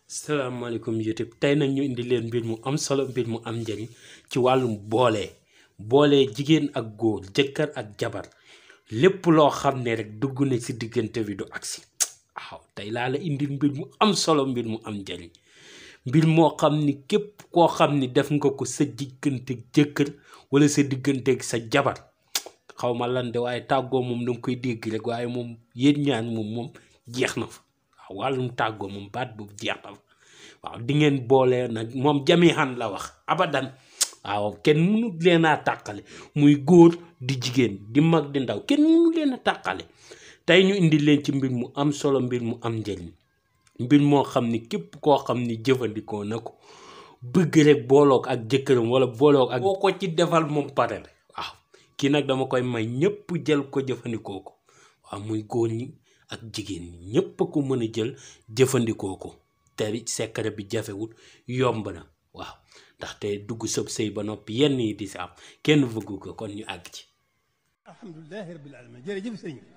salaamaaleykum YouTube tey nag ñu indi leen mbir mu am solo mbir mu am njëriñ ci wàllum boole jigéen ak góor jëkkër ak jabar lépp loo xam ne rek dugg na ci diggante bi du agsi waaw tey laa la indi mbir mu am solo mbir mu am njëriñ mbir moo xam ni képp koo xam ni def nga ko sa digganteeg jëkkër wala sa digganteeg sa jabar xaw ma lan de waaye tàggoo moom danga koy dégg rek waaye moom yéen ñaan moom jeex na fa waaw wàllum tàggoo moom baat boobu jeex na fa waaw di ngeen boole nag moom jamihan la wax abadan waaw kenn mënut leen a tàqale muy góor di jigéen di mag di ndaw kenn mënut leen a tàqale tey ñu indi leen ci mbir mu am solo mbir mu am njëriñ mbir moo xam ni képp koo xam ni jëfandikoo na ko bëgg rek booloog ak jëkkëram wala booloog ak boo ko ci defal moom pare la waaw kii nag dama koy may ñëpp jël ko jëfandikoo ko waaw muy góor ñi ak jigéen ñi ñëpp ko mën a jël jëfandikoo ko te secret bi jafewut yomb na waaw ndaxte dugg sëb sëy ba noppi yenn yi di si am kenn bëggu ko kon ñu àgg ci alhamdulilahi rabbil alamin jërëjëf sëriñ bi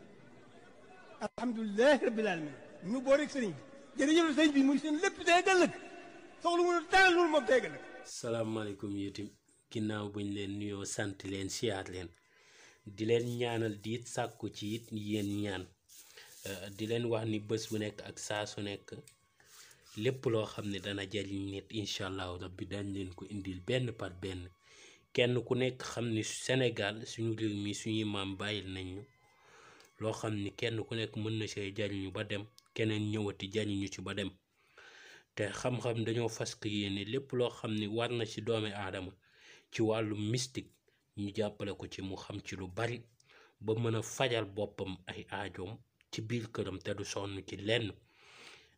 alhamdulilahi rabbil alamin ñu boo rek sëriñ bi jërëjëf sëriñ bi muy seen lépp tey ëllëg soxla mu dara loolu moom tey ëllëg salaamaaleykum itam ginnaaw buñ leen nuyoo sant leen siyaar leen di leen ñaanal di it sàkku ci it yéen ñaan di leen wax ni bés bu nekk ak saa su nekk lépp loo xam ne dana jariñ nit incha allahu rabbi dañ leen ko indil benn par benn kenn ku nekk xam ni Sénégal suñu réew mi suñuy maam bàyyil nañ ñu loo xam ni kenn ku nekk mën na see jariñu ba dem keneen ñëwati jariñu ci ba dem te xam-xam dañoo fas yéene lépp loo xam ni war na ci doomi aadama ci wàllu mystique ñu jàppale ko ci mu xam ci lu bari ba mën a fajal boppam ay aajoom ci biir këram te du sonn ci lenn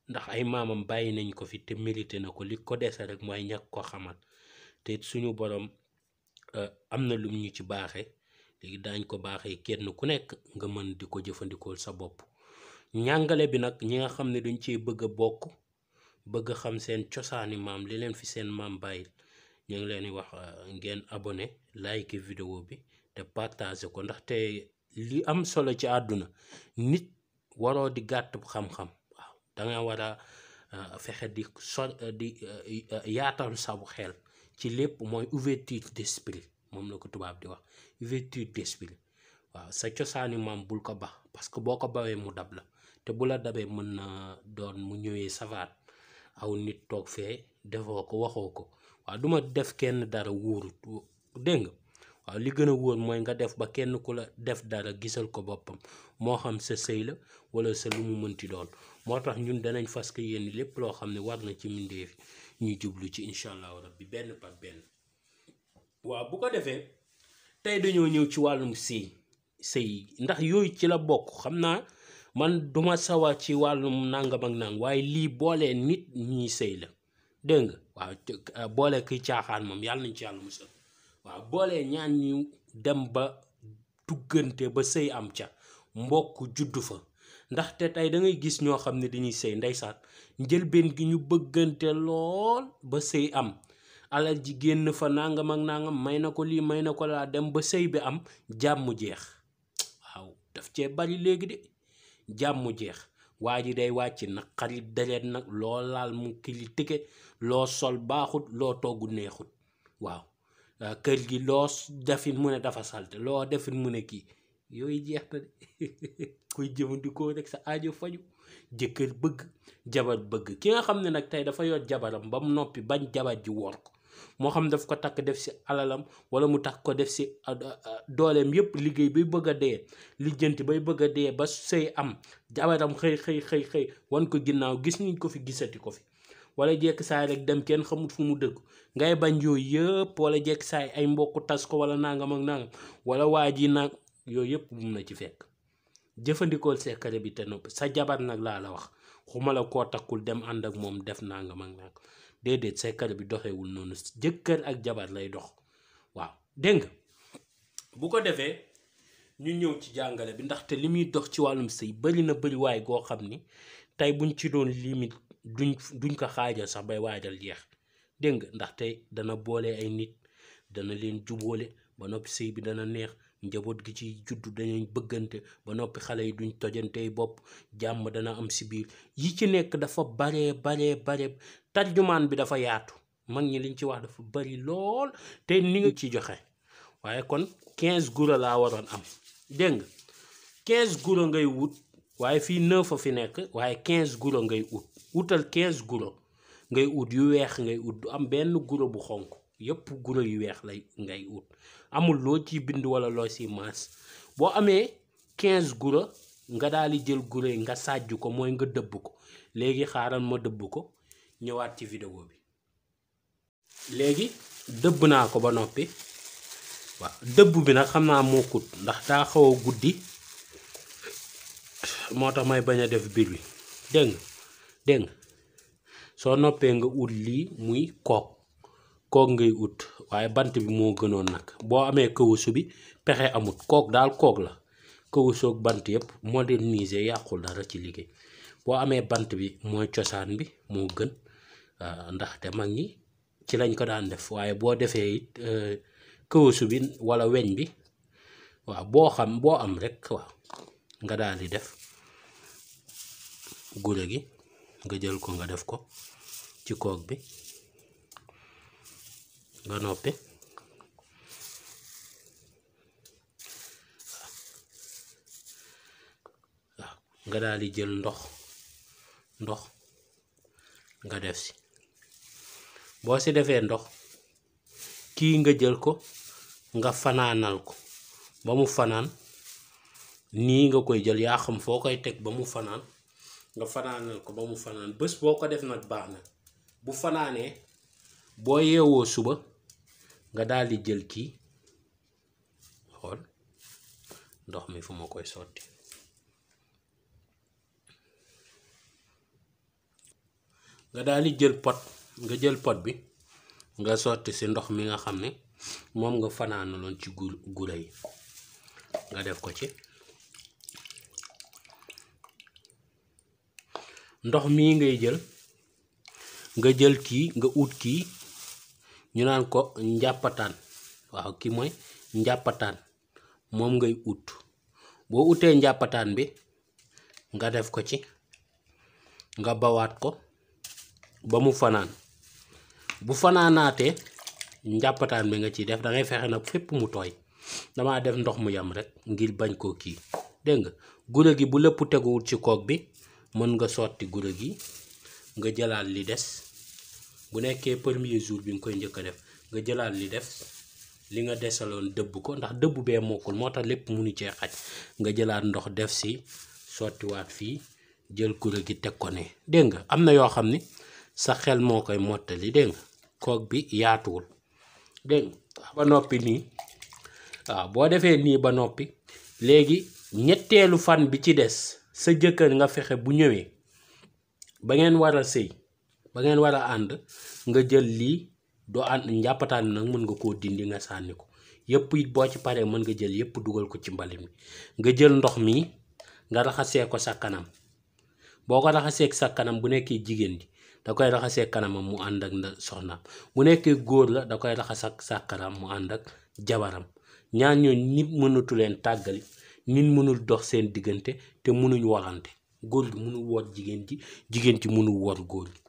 ndax ay maamam bàyyi nañ ko fi te mérité na ko li ko dese rek mooy ñàkk ko xamal te suñu borom am na lum ñu ci baaxee léegi daañ ko baaxee kenn ku nekk nga mën di ko jëfandikool sa bopp njàngale bi nag ñi nga xam ne dañ cee bëgg a bokk bëgg a xam seen cosaani maam li leen fi seen maam bàyyil ñu ngi leen di wax ngeen abonné like vidéo bi te partage ko ndaxte li am solo ci àdduna nit waroo di gàtt xam-xam waaw danga war a fexe di yaatal sabu xel ci lépp mooy ouverture d'esprit moom la ko tubaab di wax ouverture d'esprit waaw sa cosaani maam bul ko bax parce que boo ko bawee mu dab la te bu la dabee mën na doon mu ñëwee safaat aw nit toog fee defoo ko waxoo ko waaw duma def kenn dara wóorut dégg nga waaw li gën a wóor mooy nga def ba kenn ku la def dara gisal ko boppam moo xam sa sëy la wala sa lu mu mënti doon moo tax ñun danañ fas que yéen lépp loo xam ne war na ci mbindeef ñuy jublu ci incha allahu rabbi benn par benn waaw bu ko defee tey dañoo ñëw ci wàllum sëy ndax yooyu ci la bokk xam naa man duma sawar ci wàllum nangam ak nang waaye lii boolee nit ñi sëy la dégg nga waaw boole kiy caaxaan moom yàlla nañ ci yàlla musal waaw boolee ñaan ñu dem ba duggante ba sëy am ca mbokk juddu fa ndaxte tey da ngay gis ñoo xam ne dañuy sëy ndeysaan njëlbeen gi ñu bëggante lool ba sëy am alal ji génn fa nangam ak nangam may na ko lii may na ko laa dem ba sëy bi am jàmm jeex waaw daf cee bari léegi de jàmm jeex waa ji day wàcc nag xarit deret nag loo laal mu critiqué loo sol baaxut loo togg neexut waaw kër gi loo defit mu ne dafa salte loo defit mu ne kii yooyu jeex na de koy jëfandikoo rek sa aajo faju jëkkër bëgg jabar bëgg ki nga xam ne nag tey dafa yor jabaram ba mu noppi bañ jabar ji wor ko moo xam daf ko takk def si alalam wala mu takk ko def si dooleem yépp liggéey bay bëgg a dee lijjanti bay bëgg a dee ba sëy am jabaram xëy wan ko ginnaaw gis niñ ko fi gisati ko fi wala jekk saay rek dem kenn xamut fu mu dëgg ngay bañ yooyu yëpp wala jekk saay ay mbokk tas ko wala nangam ak nangam wala waa ji nag yooyu yëpp mun na ci fekk jëfandikool secret bi te noppi sa jabar nag laa la wax xuma la koo takkul dem ànd ak moom def nangam ak nangam déedéet secret bi doxewul noonu jëkkër ak jabar lay dox waaw dégg nga bu ko defee ñu ñëw ci jàngale bi ndaxte li muy dox ci wàllum sëy bari na bari waay goo xam ni tey buñ ci doon limite duñ ko xaajal sax bay waajal jeex dégg nga ndaxte dana boole ay nit dana leen jubóole ba noppi sëy bi dana neex njaboot gi ci juddu dañuy bëggante ba noppi xale yi duñ tojantey bopp jàmm dana am si biir yi ci nekk dafa bare tarjumaan bi dafa yaatu mag ñi liñ ci wax dafa bari lool te ni nga ci joxe waaye kon 15 gura laa waroon am dégg nga 15 gura ngay wut waaye fii 9 a fi nekk waaye 15 gura ngay ut utal 15 gura ngay ut yu weex ngay ut du am benn gura bu xonk yépp gura yu weex lay ngay ut amul loo ci bind wala loo ci maas boo amee 15 gura nga daal di jël gura yi nga sàjj ko mooy nga dëbb ko léegi xaaral ma dëbb ko ñëwaat ci vidéo bi léegi dëbb naa ko ba noppi waaw dëbb bi nag xam naa moo kut ndax daa xaw a guddi moo tax may bañ a def biir bi dégg nga soo noppee nga ut lii muy kook ngay ut waaye bant bi moo gënoon nag boo amee kawusu bi pexe amut kook daal kook la kawusoog bant yëpp modernisé yàqul dara ci liggéey boo amee bant bi mooy cosaan bi moo gën ndaxte mag ñi ci lañ ko daan def waaye boo defee it kawusu bi wala weñ bi waaw boo am rek waaw nga daal di def gure gi nga jël ko nga def ko ci kook bi nga noppi waaw nga daal di jël ndox nga def si boo si defee ndox kii nga jël ko nga fanaanal ko ba mu fanaan nii nga koy jël yaa xam foo koy teg ba mu fanaan nga fanaanal ko ba mu fanaan bés boo ko def nag baax na bu fanaanee boo yeewoo suba nga daal di jël kii xool ndox mi fu ma koy sotti nga daal di jël pot bi nga sotti si ndox mi nga xam ne moom nga fanaanaloon ci gura yi nga def ko ci ndox mii ngay jël nga jël kii nga ut kii ñu naan ko njàppataan waaw kii mooy njàppataan moom ngay ut boo utee njàppataan bi nga def ko ci nga bawaat ko ba mu fanaan bu fanaanaatee njàppataan bi nga ciy def da ngay fexe nag fépp mu tooy dama def ndox mu yam rek ngir bañ koo kii dégg nga gura gi bu lépp teguwul ci kook bi mën nga sotti gura gi nga jëlaat li des bu nekkee premier jour bi nga koy njëkk a def nga jëlaat li def li nga desaloon dëbb ko ndax dëbb bee mokkul moo tax lépp munu cee xaj nga jëlaat ndox def si sottiwaat fii jël gura gi teg ko ne dégg nga am na yoo xam ni sa xel moo koy mottali dégg nga kook bi yaatuwul dégg nga ba noppi nii waaw boo defee nii ba noppi léegi ñetteelu fan bi ci des sa jëkkër nga fexe bu ñëwee ba ngeen war a sëy ba ngeen war a ànd nga jël lii doo ànd njàppataan nag mën nga koo dindi nga sànni ko yëpp it boo ci paree mën nga jël yëpp dugal ko ci mbalit mi nga jël ndox mi nga raxasee ko sa kanam boo ko raxasee sa kanam bu nekkee jigéen ji da koy raxasee kanamam mu ànd ak soxnaam bu nekkee góor la da koy raxas ak sa kanam mu ànd ak jabaram ñaar ñooñu nit mënatu leen tàggali nit mënul dox seen diggante te mënuñ warante góor gi mënul wor jigéen ji mënul wor góor gi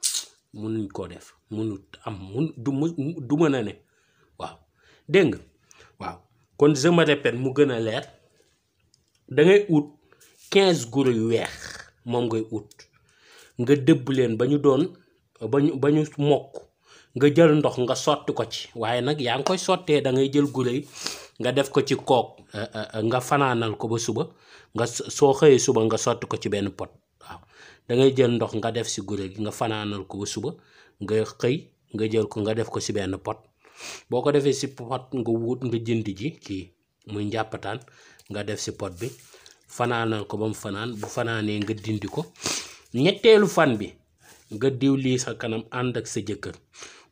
mënuñ koo def mënul am du mën a ne waaw dégg nga waaw kon je me répète mu gën a leer da ngay ut 15 guro yu weex moom ngay ut nga dëbb leen ba ñu doon ba ñu mokk nga jël ndox nga sotti ko ci waaye nag yaa ngi koy sottee da ngay jël guro yi nga def ko ci kook nga fanaanal ko ba suba nga soo xëyee suba nga sotti ko ci benn pot waaw da ngay jël ndox nga def si guro gi nga fanaanal ko ba suba nga xëy nga jël ko nga def ko si benn pot boo ko defee si pot nga wut nga jënd ji kii muy njàppataan nga def si pot bi fanaanal ko ba mu fanaan bu fanaanee nga dindi ko ñetteelu fan bi nga diw lii sa kanam ànd ak sa jëkkër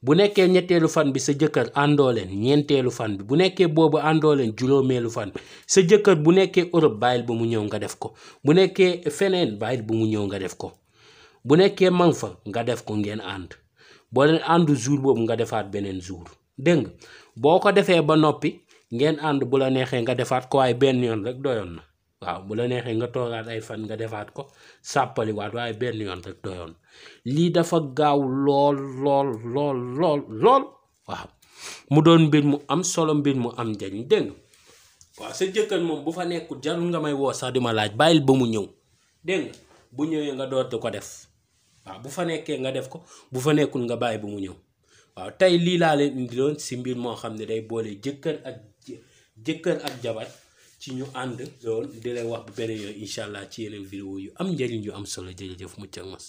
bu nekkee ñetteelu fan bi sa jëkkër àndoo leen ñeenteelu fan bi bu nekkee boobu àndoo leen juróomeelu fan bi sa jëkkër bu nekkee Europe bàyyil ba mu ñëw nga def ko bu nekkee feneen bàyyil ba mu ñëw nga def ko bu nekkee mang fa nga def ko ngeen ànd boo leen àndu jour boobu nga defaat beneen jour dégg nga boo ko defee ba noppi ngeen ànd bu la neexee nga defaat ko waaye benn yoon rek doyoon na waaw bu la neexee nga toogaat ay fan nga defaat ko sàppaliwaat waaye benn yoon rek doyoon lii dafa gaaw lool waaw mu doon mbir mu am solo mbir mu am njariñ dégg nga waaw sa jëkkër moom bu fa nekkul jarul nga may woo sax di ma laaj bàyyil ba mu ñëw dégg nga bu ñëwee nga dootu ko def waaw bu fa nekkee nga def ko bu fa nekkul nga bàyyi ba mu ñëw waaw tey lii laa leen indiloon si mbir moo xam ne day boole jëkkër ak jabar ci ñu ànd lool di leen wax bu beneen yoon incha allah ci yeneen vidéo yu am njëriñ yu am solo jërëjëf mucc ak mas